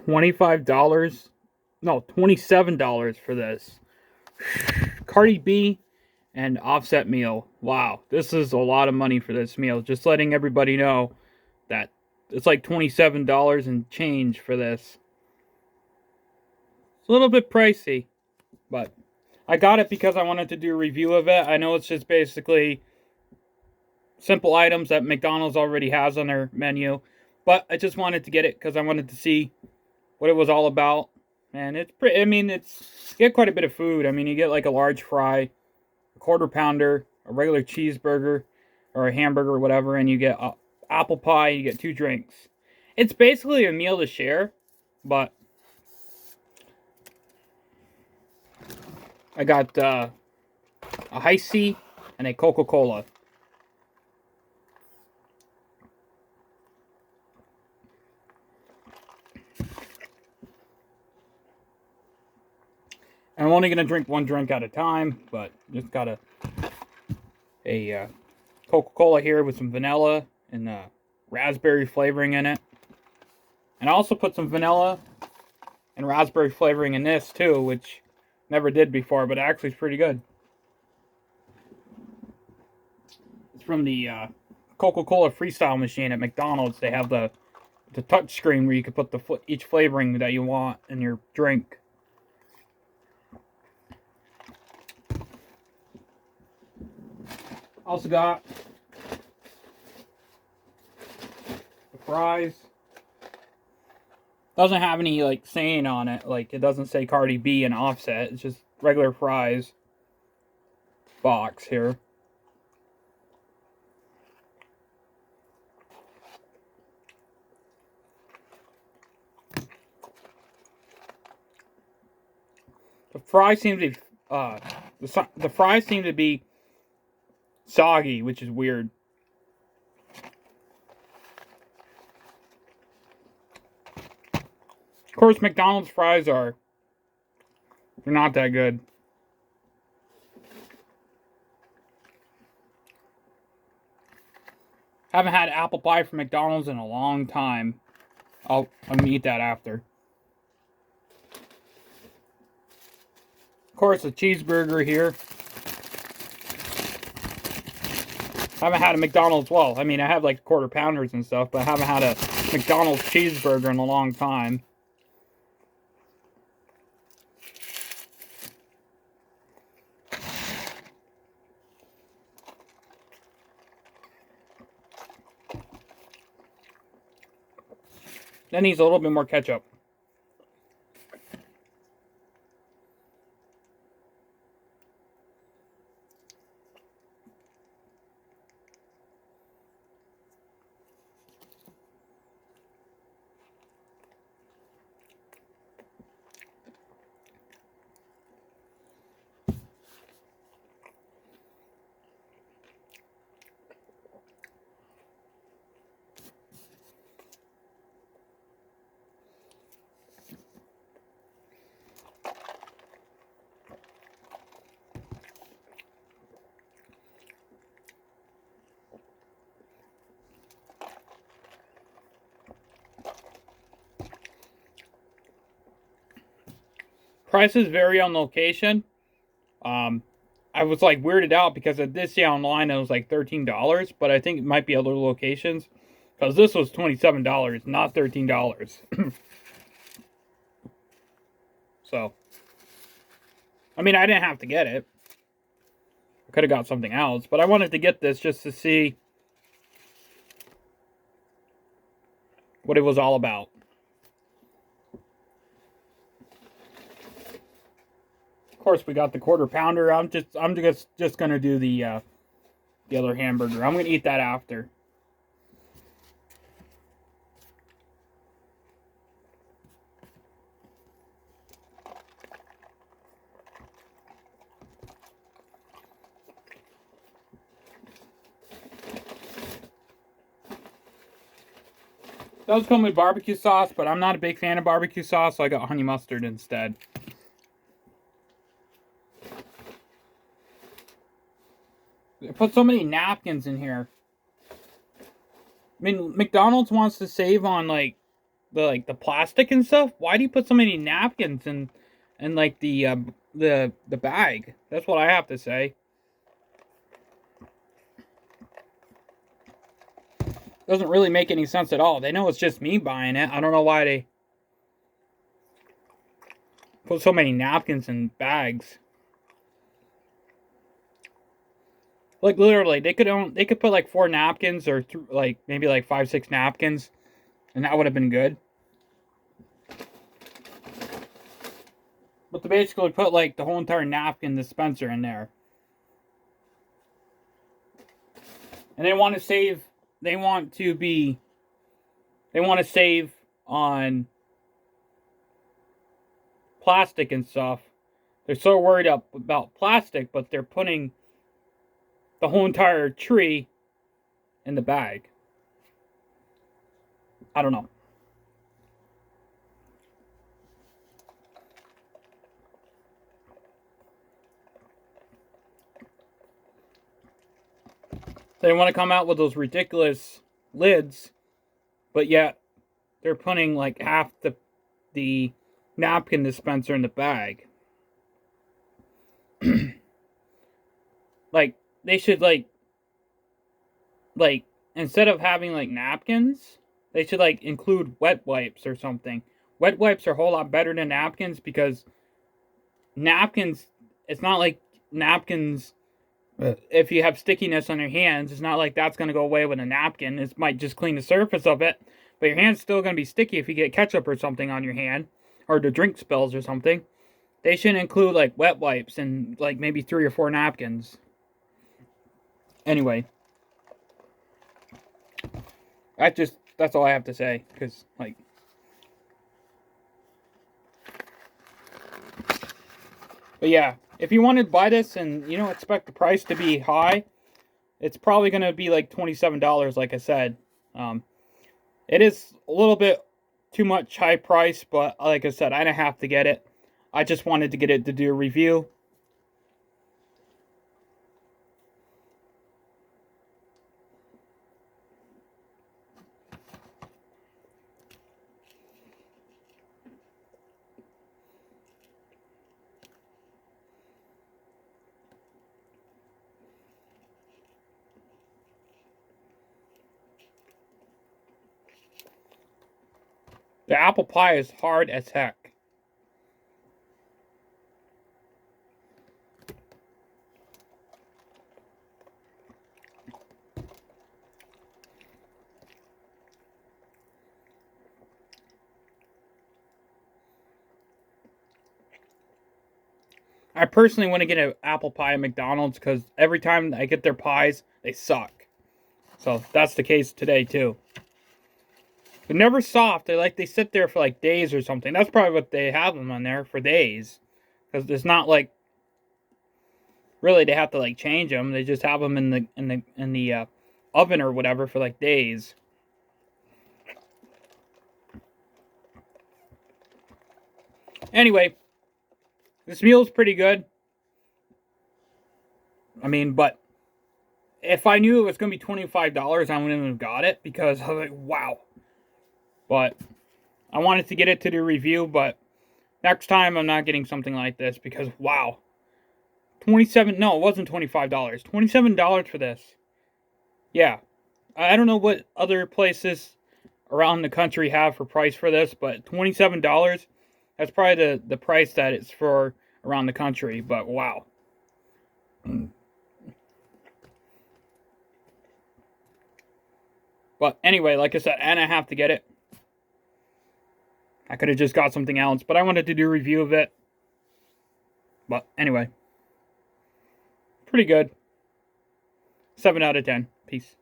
$25. No, $27 for this. Cardi B and Offset meal. Wow, this is a lot of money for this meal. Just letting everybody know that it's like $27 and change for this. It's a little bit pricey, but I got it because I wanted to do a review of it. I know it's just basically simple items that McDonald's already has on their menu, but I just wanted to get it because I wanted to see what it was all about. And it's pretty, I mean, you get quite a bit of food. I mean, you get like a large fry, a quarter pounder, a regular cheeseburger, or a hamburger or whatever, and you get apple pie, you get 2 drinks. It's basically a meal to share, but I got a Hi-C and a Coca-Cola. I'm only going to drink 1 drink at a time, but just got a Coca-Cola here with some vanilla and raspberry flavoring in it. And I also put some vanilla and raspberry flavoring in this too, which never did before, but actually is pretty good. It's from the Coca-Cola Freestyle machine at McDonald's. They have the touch screen where you can put each flavoring that you want in your drink. Also got the fries. Doesn't have any like saying on it. Like it doesn't say Cardi B and Offset. It's just regular fries box here. The fries seem to be the fries seem to be soggy, which is weird. Of course, McDonald's fries they're not that good. Haven't had apple pie from McDonald's in a long time. I'm gonna eat that after. Of course, a cheeseburger here. Haven't had a McDonald's, well, I mean, I have like quarter pounders and stuff, but I haven't had a McDonald's cheeseburger in a long time. That needs a little bit more ketchup. Prices vary on location. I was like weirded out because I did see online it was like $13, but I think it might be other locations because this was $27, not $13. So, I mean, I didn't have to get it. I could have got something else, but I wanted to get this just to see what it was all about. Of course, we got the quarter pounder. I'm just gonna do the other hamburger. I'm gonna eat that after. It does come with barbecue sauce, but I'm not a big fan of barbecue sauce, so I got honey mustard instead. They put so many napkins in here. I mean, McDonald's wants to save on, like, the plastic and stuff. Why do you put so many napkins in like the bag? That's what I have to say. Doesn't really make any sense at all. They know it's just me buying it. I don't know why they put so many napkins in bags. Like literally, they could put like 4 napkins or like maybe like 5, 6 napkins, and that would have been good. But they basically put like the whole entire napkin dispenser in there, and they want to save. They want to save on plastic and stuff. They're so worried about plastic, but they're putting the whole entire tree in the bag. I don't know. They want to come out with those ridiculous lids, but yet they're putting like half the napkin dispenser in the bag. Like they should like instead of having like napkins, they should like include wet wipes or something. Wet wipes are a whole lot better than napkins because napkins, it's not like napkins, if you have stickiness on your hands, it's not like that's going to go away with a napkin. It might just clean the surface of it, but your hand's still going to be sticky if you get ketchup or something on your hand, or the drink spills or something. They should include like wet wipes and like maybe 3 or 4 napkins. Anyway, that's all I have to say, because like, but yeah, if you want to buy this and you don't expect the price to be high, it's probably going to be like $27, like I said. It is a little bit too much high price, but like I said, I didn't have to get it. I just wanted to get it to do a review. The apple pie is hard as heck. I personally want to get an apple pie at McDonald's because every time I get their pies, they suck. So that's the case today too. They're never soft. They sit there for like days or something. That's probably what they have them on there for days, because it's not like really they have to like change them. They just have them in the oven or whatever for like days. Anyway, this meal is pretty good. I mean, but if I knew it was going to be $25, I wouldn't have got it because I was like, wow. But I wanted to get it to the review, but next time I'm not getting something like this because, wow. No, it wasn't $25. $27 for this. Yeah. I don't know what other places around the country have for price for this, but $27, that's probably the price that it's for around the country, but wow. But anyway, like I said, and I have to get it. I could have just got something else, but I wanted to do a review of it. But anyway, pretty good. 7 out of 10. Peace.